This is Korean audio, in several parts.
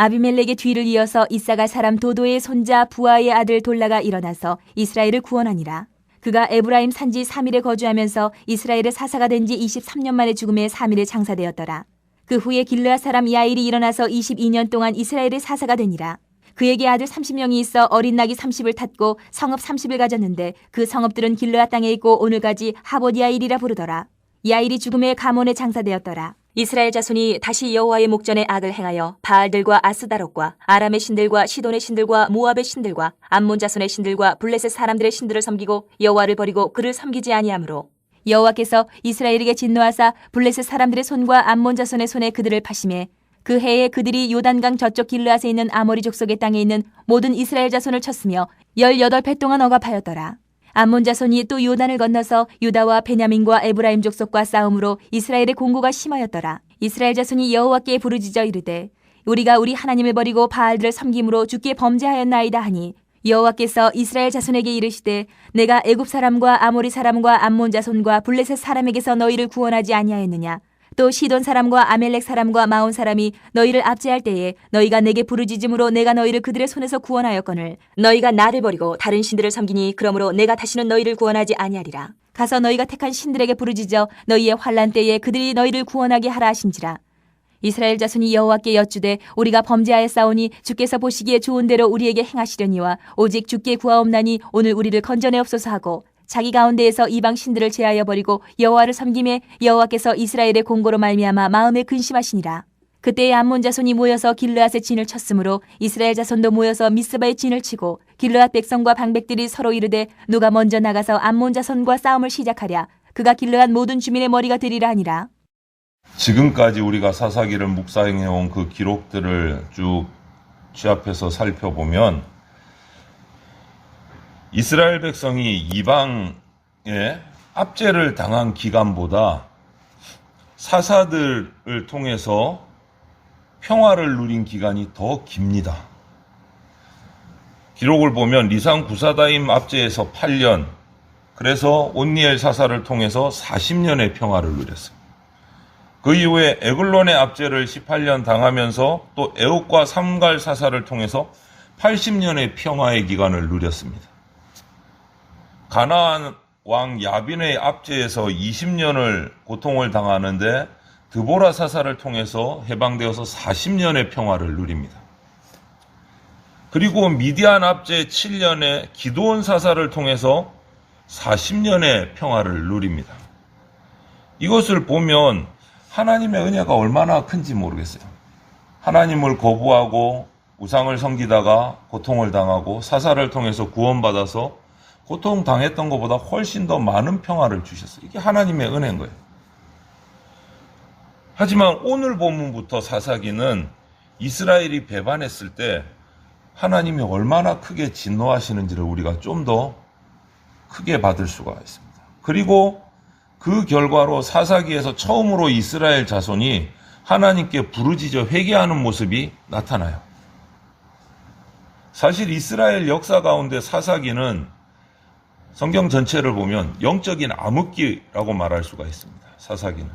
아비멜렉의 뒤를 이어서 이사갈 사람 도도의 손자 부하의 아들 돌라가 일어나서 이스라엘을 구원하니라. 그가 에브라임 산지 3일에 거주하면서 이스라엘의 사사가 된 지 23년 만에 죽음에 3일에 장사되었더라. 그 후에 길르앗 사람 야일이 일어나서 22년 동안 이스라엘의 사사가 되니라. 그에게 아들 30명이 있어 어린 낙이 30을 탔고 성읍 30을 가졌는데 그 성읍들은 길르앗 땅에 있고 오늘까지 하봇야일이라 부르더라. 야일이 죽음에 가몬에 장사되었더라. 이스라엘 자손이 다시 여호와의 목전에 악을 행하여 바알들과 아스다롯과 아람의 신들과 시돈의 신들과 모압의 신들과 암몬 자손의 신들과 블레셋 사람들의 신들을 섬기고 여호와를 버리고 그를 섬기지 아니하므로 여호와께서 이스라엘에게 진노하사 블레셋 사람들의 손과 암몬 자손의 손에 그들을 파심해 그 해에 그들이 요단강 저쪽 길르앗에 있는 아모리 족속의 땅에 있는 모든 이스라엘 자손을 쳤으며 18배 동안 억압하였더라. 암몬 자손이 또 요단을 건너서 유다와 베냐민과 에브라임 족속과 싸움으로 이스라엘의 공고가 심하였더라. 이스라엘 자손이 여호와께 부르짖어 이르되 우리가 우리 하나님을 버리고 바알들을 섬김으로 주께 범죄하였나이다 하니 여호와께서 이스라엘 자손에게 이르시되 내가 애굽 사람과 아모리 사람과 암몬 자손과 블레셋 사람에게서 너희를 구원하지 아니하였느냐. 또 시돈 사람과 아멜렉 사람과 마온 사람이 너희를 압제할 때에 너희가 내게 부르짖음으로 내가 너희를 그들의 손에서 구원하였거늘 너희가 나를 버리고 다른 신들을 섬기니 그러므로 내가 다시는 너희를 구원하지 아니하리라. 가서 너희가 택한 신들에게 부르짖어 너희의 환난 때에 그들이 너희를 구원하게 하라 하신지라. 이스라엘 자손이 여호와께 여쭈되 우리가 범죄하였사오니 주께서 보시기에 좋은 대로 우리에게 행하시려니와 오직 주께 구하옵나니 오늘 우리를 건져내옵소서 하고 자기 가운데에서 이방 신들을 제하여 버리고 여호와를 섬김에 여호와께서 이스라엘의 공고로 말미암아 마음에 근심하시니라. 그때에 암몬 자손이 모여서 길르앗의 진을 쳤으므로 이스라엘 자손도 모여서 미스바의 진을 치고 길르앗 백성과 방백들이 서로 이르되 누가 먼저 나가서 암몬 자손과 싸움을 시작하랴. 그가 길르앗 모든 주민의 머리가 되리라 하니라. 지금까지 우리가 사사기를 묵상해온 그 기록들을 쭉 취합해서 살펴보면 이스라엘 백성이 이방에 압제를 당한 기간보다 사사들을 통해서 평화를 누린 기간이 더 깁니다. 기록을 보면 리산 구사다임 압제에서 8년, 그래서 온니엘 사사를 통해서 40년의 평화를 누렸습니다. 그 이후에 에글론의 압제를 18년 당하면서 또 에옥과 삼갈 사사를 통해서 80년의 평화의 기간을 누렸습니다. 가나안 왕 야빈의 압제에서 20년을 고통을 당하는데 드보라 사사를 통해서 해방되어서 40년의 평화를 누립니다. 그리고 미디안 압제 7년에 기드온 사사를 통해서 40년의 평화를 누립니다. 이것을 보면 하나님의 은혜가 얼마나 큰지 모르겠어요. 하나님을 거부하고 우상을 섬기다가 고통을 당하고 사사를 통해서 구원받아서 고통당했던 것보다 훨씬 더 많은 평화를 주셨어요. 이게 하나님의 은혜인 거예요. 하지만 오늘 본문부터 사사기는 이스라엘이 배반했을 때 하나님이 얼마나 크게 진노하시는지를 우리가 좀 더 크게 받을 수가 있습니다. 그리고 그 결과로 사사기에서 처음으로 이스라엘 자손이 하나님께 부르짖어 회개하는 모습이 나타나요. 사실 이스라엘 역사 가운데 사사기는 성경 전체를 보면 영적인 암흑기라고 말할 수가 있습니다. 사사기는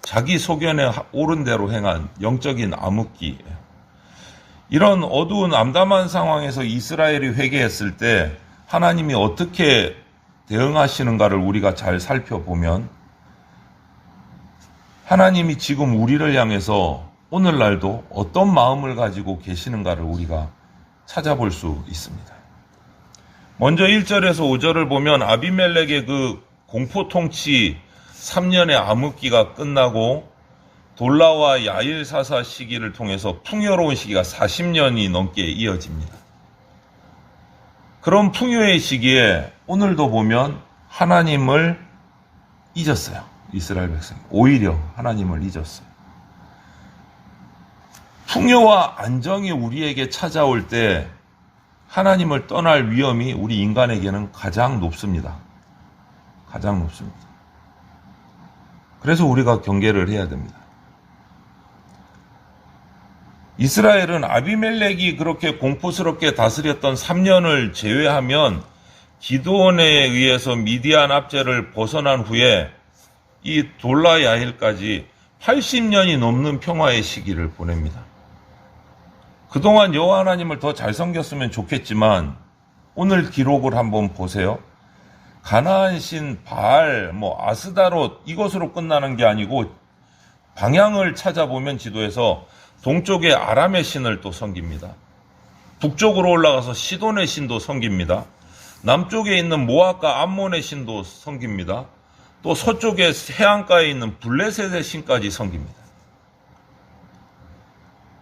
자기 소견에 옳은 대로 행한 영적인 암흑기예요. 이런 어두운 암담한 상황에서 이스라엘이 회개했을 때 하나님이 어떻게 대응하시는가를 우리가 잘 살펴보면 하나님이 지금 우리를 향해서 오늘날도 어떤 마음을 가지고 계시는가를 우리가 찾아볼 수 있습니다. 먼저 1절에서 5절을 보면 아비멜렉의 그 공포 통치 3년의 암흑기가 끝나고 돌라와 야일 사사 시기를 통해서 풍요로운 시기가 40년이 넘게 이어집니다. 그런 풍요의 시기에 오늘도 보면 하나님을 잊었어요. 이스라엘 백성이 오히려 하나님을 잊었어요. 풍요와 안정이 우리에게 찾아올 때 하나님을 떠날 위험이 우리 인간에게는 가장 높습니다. 가장 높습니다. 그래서 우리가 경계를 해야 됩니다. 이스라엘은 아비멜렉이 그렇게 공포스럽게 다스렸던 3년을 제외하면 기드온에 의해서 미디안 압제를 벗어난 후에 이 돌라 야힐까지 80년이 넘는 평화의 시기를 보냅니다. 그동안 여호와 하나님을 더 잘 섬겼으면 좋겠지만 오늘 기록을 한번 보세요. 가나안 신 바알, 아스다롯 이것으로 끝나는 게 아니고 방향을 찾아보면 지도에서 동쪽에 아람의 신을 또 섬깁니다. 북쪽으로 올라가서 시돈의 신도 섬깁니다. 남쪽에 있는 모압과 암몬의 신도 섬깁니다. 또 서쪽에 해안가에 있는 블레셋의 신까지 섬깁니다.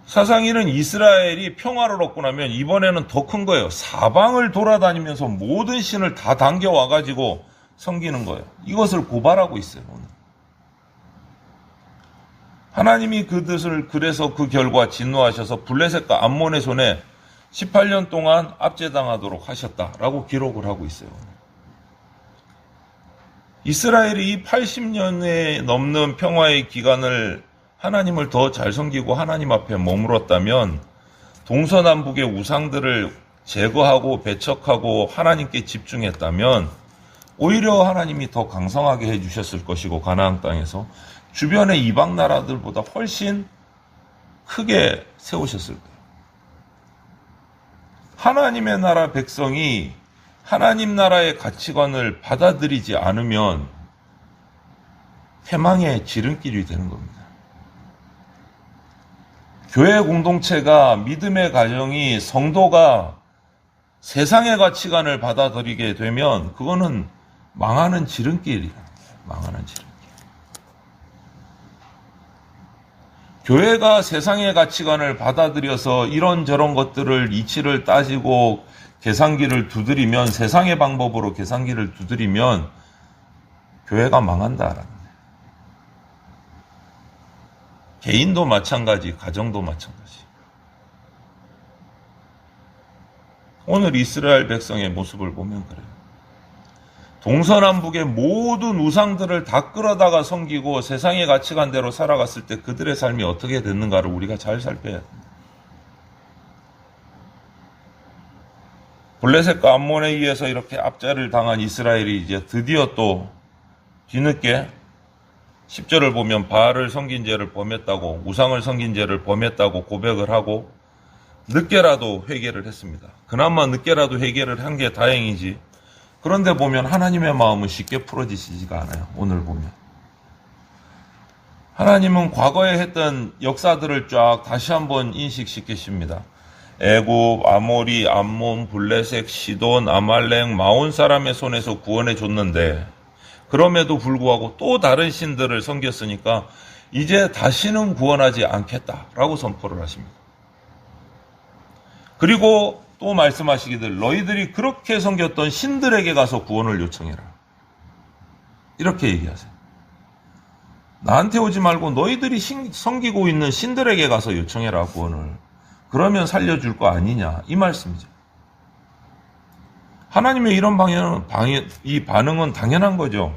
사상이는 이스라엘이 평화를 얻고 나면 이번에는 더 큰 거예요. 사방을 돌아다니면서 모든 신을 다 당겨와가지고 섬기는 거예요. 이것을 고발하고 있어요, 오늘. 하나님이 그 뜻을 그래서 그 결과 진노하셔서 블레셋과 암몬의 손에 18년 동안 압제당하도록 하셨다라고 기록을 하고 있어요. 이스라엘이 이 80년에 넘는 평화의 기간을 하나님을 더 잘 섬기고 하나님 앞에 머물렀다면 동서남북의 우상들을 제거하고 배척하고 하나님께 집중했다면 오히려 하나님이 더 강성하게 해주셨을 것이고 가나안 땅에서 주변의 이방 나라들보다 훨씬 크게 세우셨을 거예요. 하나님의 나라 백성이 하나님 나라의 가치관을 받아들이지 않으면 패망의 지름길이 되는 겁니다. 교회 공동체가 믿음의 가정이 성도가 세상의 가치관을 받아들이게 되면 그거는 망하는 지름길이에요. 망하는 지름길. 교회가 세상의 가치관을 받아들여서 이런저런 것들을 이치를 따지고 계산기를 두드리면 세상의 방법으로 계산기를 두드리면 교회가 망한다라는 거예요. 개인도 마찬가지, 가정도 마찬가지. 오늘 이스라엘 백성의 모습을 보면 그래요. 동서남북의 모든 우상들을 다 끌어다가 섬기고 세상의 가치관대로 살아갔을 때 그들의 삶이 어떻게 됐는가를 우리가 잘 살펴야 됩니다. 블레셋과 암몬에 의해서 이렇게 압제를 당한 이스라엘이 이제 드디어 또 뒤늦게 10절을 보면 바알을 섬긴 죄를 범했다고, 우상을 섬긴 죄를 범했다고 고백을 하고 늦게라도 회개를 했습니다. 그나마 늦게라도 회개를 한 게 다행이지. 그런데 보면 하나님의 마음은 쉽게 풀어지시지가 않아요. 오늘 보면 하나님은 과거에 했던 역사들을 쫙 다시 한번 인식시키십니다. 애굽, 아모리, 암몬, 블레셋, 시돈, 아말렉, 마온 사람의 손에서 구원해 줬는데 그럼에도 불구하고 또 다른 신들을 섬겼으니까 이제 다시는 구원하지 않겠다라고 선포를 하십니다. 그리고 또 말씀하시기를 너희들이 그렇게 섬겼던 신들에게 가서 구원을 요청해라. 이렇게 얘기하세요. 나한테 오지 말고 너희들이 섬기고 있는 신들에게 가서 요청해라 구원을. 그러면 살려줄 거 아니냐 이 말씀이죠. 하나님의 이런 이 반응은 당연한 거죠.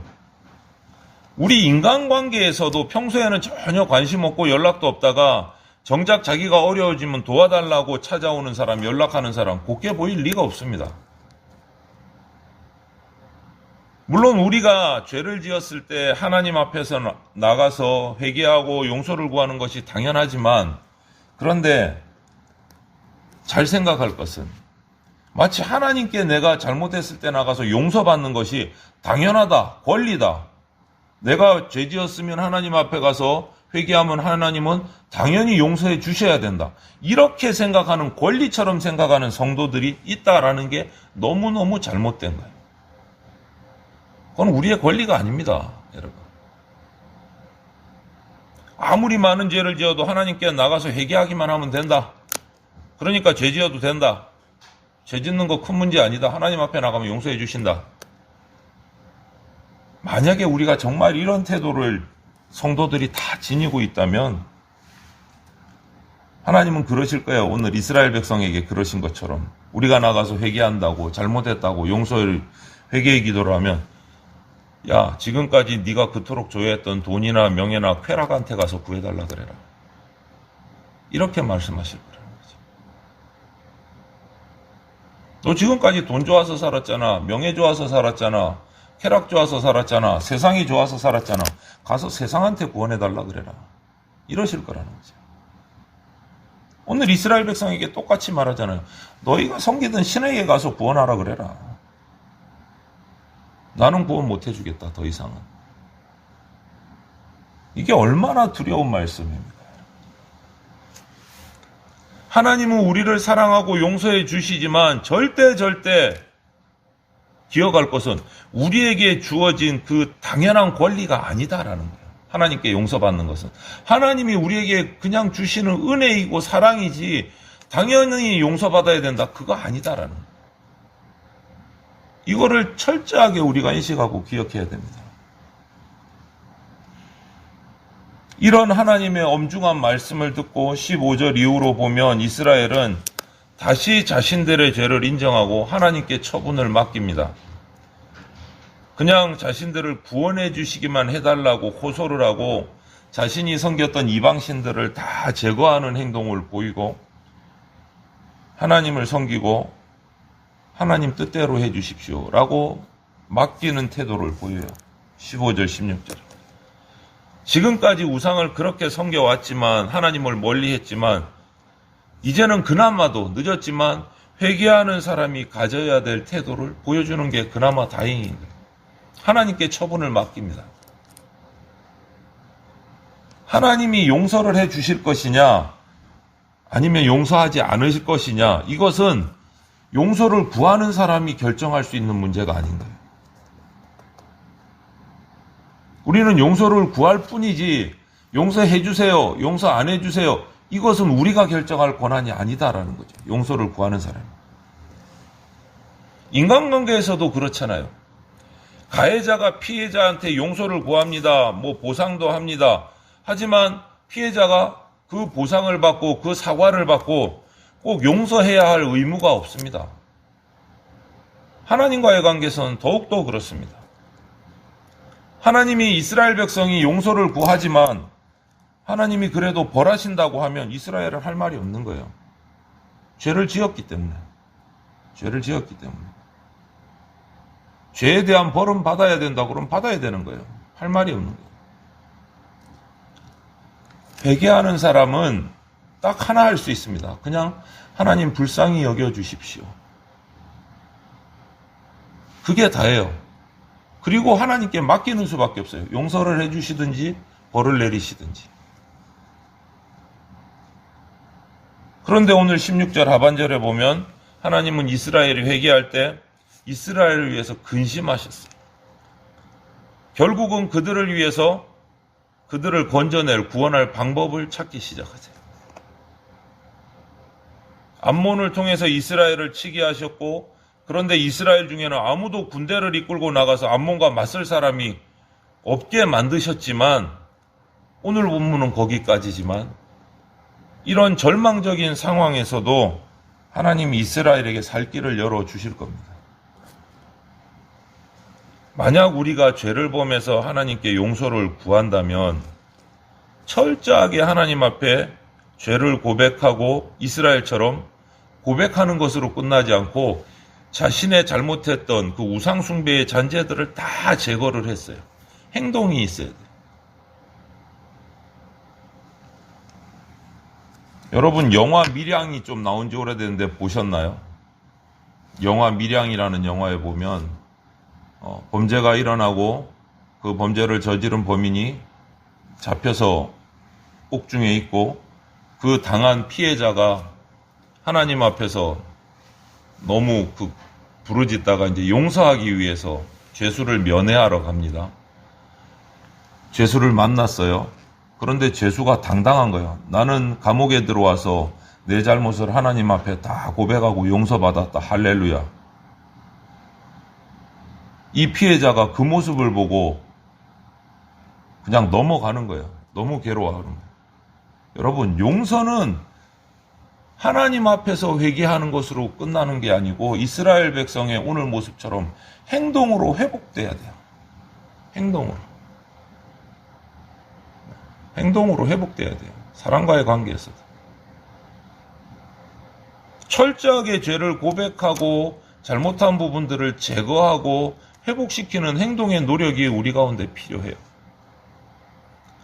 우리 인간관계에서도 평소에는 전혀 관심 없고 연락도 없다가 정작 자기가 어려워지면 도와달라고 찾아오는 사람, 연락하는 사람 곱게 보일 리가 없습니다. 물론 우리가 죄를 지었을 때 하나님 앞에서 나가서 회개하고 용서를 구하는 것이 당연하지만 그런데 잘 생각할 것은 마치 하나님께 내가 잘못했을 때 나가서 용서받는 것이 당연하다, 권리다. 내가 죄 지었으면 하나님 앞에 가서 회개하면 하나님은 당연히 용서해 주셔야 된다. 이렇게 생각하는 권리처럼 생각하는 성도들이 있다라는 게 너무너무 잘못된 거예요. 그건 우리의 권리가 아닙니다, 여러분. 아무리 많은 죄를 지어도 하나님께 나가서 회개하기만 하면 된다. 그러니까 죄 지어도 된다. 죄 짓는 거 큰 문제 아니다. 하나님 앞에 나가면 용서해 주신다. 만약에 우리가 정말 이런 태도를 성도들이 다 지니고 있다면 하나님은 그러실 거예요. 오늘 이스라엘 백성에게 그러신 것처럼 우리가 나가서 회개한다고 잘못했다고 용서를 회개의 기도를 하면 야 지금까지 네가 그토록 조회했던 돈이나 명예나 쾌락한테 가서 구해달라 그래라. 이렇게 말씀하실 거라는 거죠. 너 지금까지 돈 좋아서 살았잖아. 명예 좋아서 살았잖아. 쾌락 좋아서 살았잖아. 세상이 좋아서 살았잖아. 가서 세상한테 구원해달라 그래라. 이러실 거라는 거죠. 오늘 이스라엘 백성에게 똑같이 말하잖아요. 너희가 섬기던 신에게 가서 구원하라 그래라. 나는 구원 못 해주겠다, 더 이상은. 이게 얼마나 두려운 말씀입니까? 하나님은 우리를 사랑하고 용서해 주시지만 절대 기억할 것은 우리에게 주어진 그 당연한 권리가 아니다라는 거예요. 하나님께 용서받는 것은. 하나님이 우리에게 그냥 주시는 은혜이고 사랑이지 당연히 용서받아야 된다. 그거 아니다라는 거예요. 이거를 철저하게 우리가 인식하고 기억해야 됩니다. 이런 하나님의 엄중한 말씀을 듣고 15절 이후로 보면 이스라엘은 다시 자신들의 죄를 인정하고 하나님께 처분을 맡깁니다. 그냥 자신들을 구원해 주시기만 해달라고 호소를 하고 자신이 섬겼던 이방신들을 다 제거하는 행동을 보이고 하나님을 섬기고 하나님 뜻대로 해 주십시오 라고 맡기는 태도를 보여요. 15절 16절. 지금까지 우상을 그렇게 섬겨왔지만 하나님을 멀리했지만 이제는 그나마도 늦었지만 회개하는 사람이 가져야 될 태도를 보여주는 게 그나마 다행인 거예요. 하나님께 처분을 맡깁니다. 하나님이 용서를 해 주실 것이냐 아니면 용서하지 않으실 것이냐, 이것은 용서를 구하는 사람이 결정할 수 있는 문제가 아닌 거예요. 우리는 용서를 구할 뿐이지 용서해 주세요, 용서 안 해 주세요, 이것은 우리가 결정할 권한이 아니다라는 거죠. 용서를 구하는 사람. 인간관계에서도 그렇잖아요. 가해자가 피해자한테 용서를 구합니다. 뭐 보상도 합니다. 하지만 피해자가 그 보상을 받고 그 사과를 받고 꼭 용서해야 할 의무가 없습니다. 하나님과의 관계에서는 더욱더 그렇습니다. 하나님이 이스라엘 백성이 용서를 구하지만 하나님이 그래도 벌하신다고 하면 이스라엘은 할 말이 없는 거예요. 죄를 지었기 때문에. 죄에 대한 벌은 받아야 된다 그러면 받아야 되는 거예요. 할 말이 없는 거예요. 회개하는 사람은 딱 하나 할 수 있습니다. 그냥 하나님 불쌍히 여겨주십시오. 그게 다예요. 그리고 하나님께 맡기는 수밖에 없어요. 용서를 해주시든지 벌을 내리시든지. 그런데 오늘 16절 하반절에 보면 하나님은 이스라엘이 회개할 때 이스라엘을 위해서 근심하셨어요. 결국은 그들을 위해서 그들을 건져낼, 구원할 방법을 찾기 시작하세요. 암몬을 통해서 이스라엘을 치게 하셨고, 그런데 이스라엘 중에는 아무도 군대를 이끌고 나가서 암몬과 맞설 사람이 없게 만드셨지만, 오늘 본문은 거기까지지만, 이런 절망적인 상황에서도 하나님이 이스라엘에게 살 길을 열어주실 겁니다. 만약 우리가 죄를 범해서 하나님께 용서를 구한다면 철저하게 하나님 앞에 죄를 고백하고 이스라엘처럼 고백하는 것으로 끝나지 않고 자신의 잘못했던 그 우상숭배의 잔재들을 다 제거를 했어요. 행동이 있어야 돼요. 여러분, 영화 밀양이 좀 나온 지 오래됐는데 보셨나요? 영화 밀양이라는 영화에 보면 범죄가 일어나고 그 범죄를 저지른 범인이 잡혀서 옥중에 있고 그 당한 피해자가 하나님 앞에서 너무 부르짖다가 이제 용서하기 위해서 죄수를 면회하러 갑니다. 죄수를 만났어요. 그런데 죄수가 당당한 거예요. 나는 감옥에 들어와서 내 잘못을 하나님 앞에 다 고백하고 용서받았다. 할렐루야. 이 피해자가 그 모습을 보고 그냥 넘어가는 거예요. 너무 괴로워하는 거예요. 여러분, 용서는 하나님 앞에서 회개하는 것으로 끝나는 게 아니고 이스라엘 백성의 오늘 모습처럼 행동으로 회복돼야 돼요. 행동으로 회복돼야 돼요. 사람과의 관계에서도. 철저하게 죄를 고백하고 잘못한 부분들을 제거하고 회복시키는 행동의 노력이 우리 가운데 필요해요.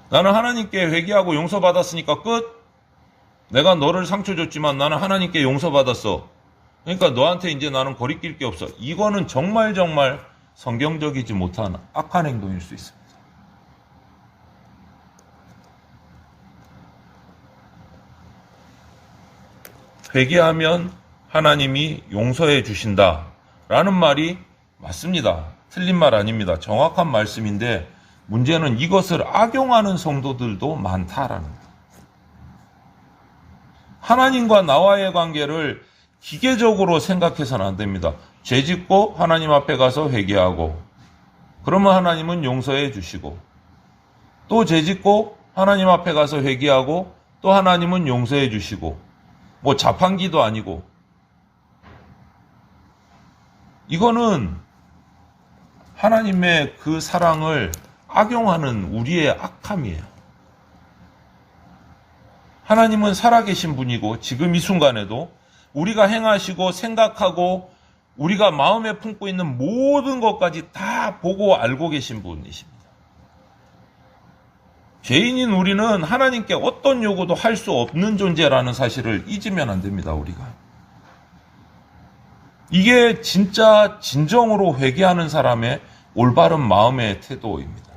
나는 하나님께 회개하고 용서받았으니까 끝. 내가 너를 상처 줬지만 나는 하나님께 용서받았어. 그러니까 너한테 이제 나는 거리낄 게 없어. 이거는 정말 성경적이지 못한 악한 행동일 수 있습니다. 회개하면 하나님이 용서해 주신다라는 말이 맞습니다. 틀린 말 아닙니다. 정확한 말씀인데 문제는 이것을 악용하는 성도들도 많다라는 거예요. 하나님과 나와의 관계를 기계적으로 생각해서는 안 됩니다. 죄 짓고 하나님 앞에 가서 회개하고, 그러면 하나님은 용서해 주시고, 또 죄 짓고 하나님 앞에 가서 회개하고, 또 하나님은 용서해 주시고, 뭐 자판기도 아니고, 이거는 하나님의 그 사랑을 악용하는 우리의 악함이에요. 하나님은 살아계신 분이고 지금 이 순간에도 우리가 행하시고 생각하고 우리가 마음에 품고 있는 모든 것까지 다 보고 알고 계신 분이십니다. 죄인인 우리는 하나님께 어떤 요구도 할 수 없는 존재라는 사실을 잊으면 안 됩니다. 우리가. 이게 진짜 진정으로 회개하는 사람의 올바른 마음의 태도입니다.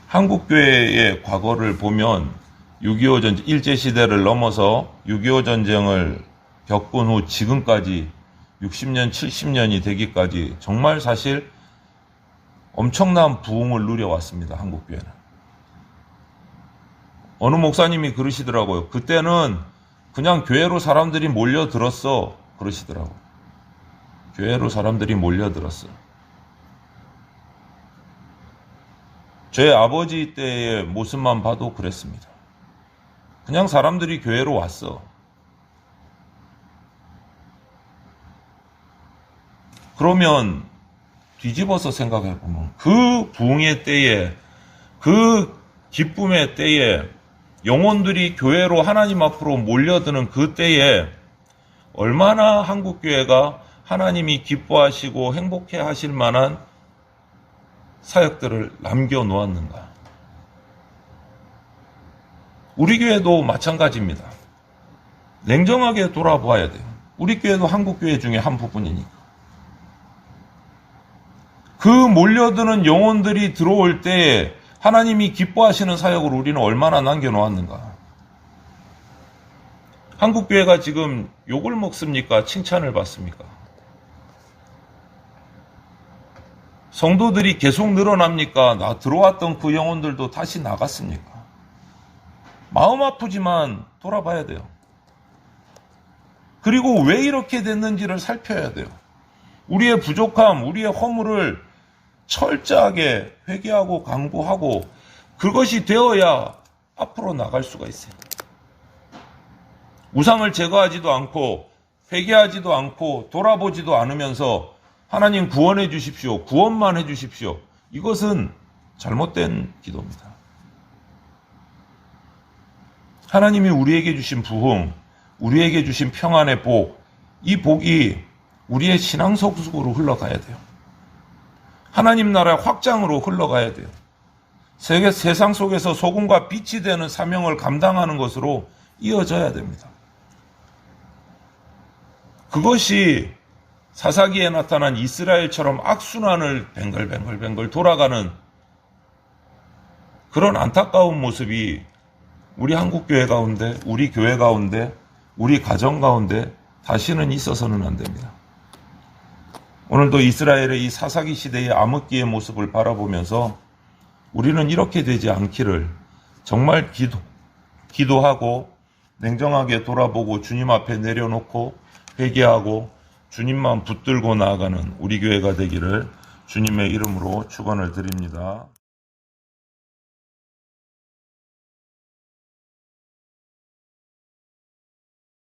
한국교회의 과거를 보면 6.25 전쟁, 일제시대를 넘어서 6.25 전쟁을 겪은 후 지금까지 60년, 70년이 되기까지 정말 사실 엄청난 부흥을 누려왔습니다. 한국교회는. 어느 목사님이 그러시더라고요. 그때는 그냥 교회로 사람들이 몰려들었어. 그러시더라고요. 교회로 사람들이 몰려들었어. 제 아버지 때의 모습만 봐도 그랬습니다. 그냥 사람들이 교회로 왔어. 그러면 뒤집어서 생각해보면 그 부흥의 때에, 그 기쁨의 때에 영혼들이 교회로 하나님 앞으로 몰려드는 그 때에 얼마나 한국교회가 하나님이 기뻐하시고 행복해 하실 만한 사역들을 남겨놓았는가. 우리 교회도 마찬가지입니다. 냉정하게 돌아봐야 돼요. 우리 교회도 한국교회 중에 한 부분이니까. 그 몰려드는 영혼들이 들어올 때에 하나님이 기뻐하시는 사역을 우리는 얼마나 남겨놓았는가. 한국교회가 지금 욕을 먹습니까? 칭찬을 받습니까? 성도들이 계속 늘어납니까? 들어왔던 그 영혼들도 다시 나갔습니까? 마음 아프지만 돌아봐야 돼요. 그리고 왜 이렇게 됐는지를 살펴야 돼요. 우리의 부족함, 우리의 허물을 철저하게 회개하고 강구하고 그것이 되어야 앞으로 나갈 수가 있어요. 우상을 제거하지도 않고 회개하지도 않고 돌아보지도 않으면서 하나님 구원해 주십시오. 구원만 해 주십시오. 이것은 잘못된 기도입니다. 하나님이 우리에게 주신 부흥, 우리에게 주신 평안의 복, 이 복이 우리의 신앙 속으로 흘러가야 돼요. 하나님 나라의 확장으로 흘러가야 돼요. 세상 속에서 소금과 빛이 되는 사명을 감당하는 것으로 이어져야 됩니다. 그것이 사사기에 나타난 이스라엘처럼 악순환을 뱅글뱅글 돌아가는 그런 안타까운 모습이 우리 한국교회 가운데, 우리 교회 가운데, 우리 가정 가운데 다시는 있어서는 안 됩니다. 오늘도 이스라엘의 이 사사기 시대의 암흑기의 모습을 바라보면서 우리는 이렇게 되지 않기를 정말 기도하고 냉정하게 돌아보고 주님 앞에 내려놓고 회개하고 주님만 붙들고 나아가는 우리 교회가 되기를 주님의 이름으로 축원을 드립니다.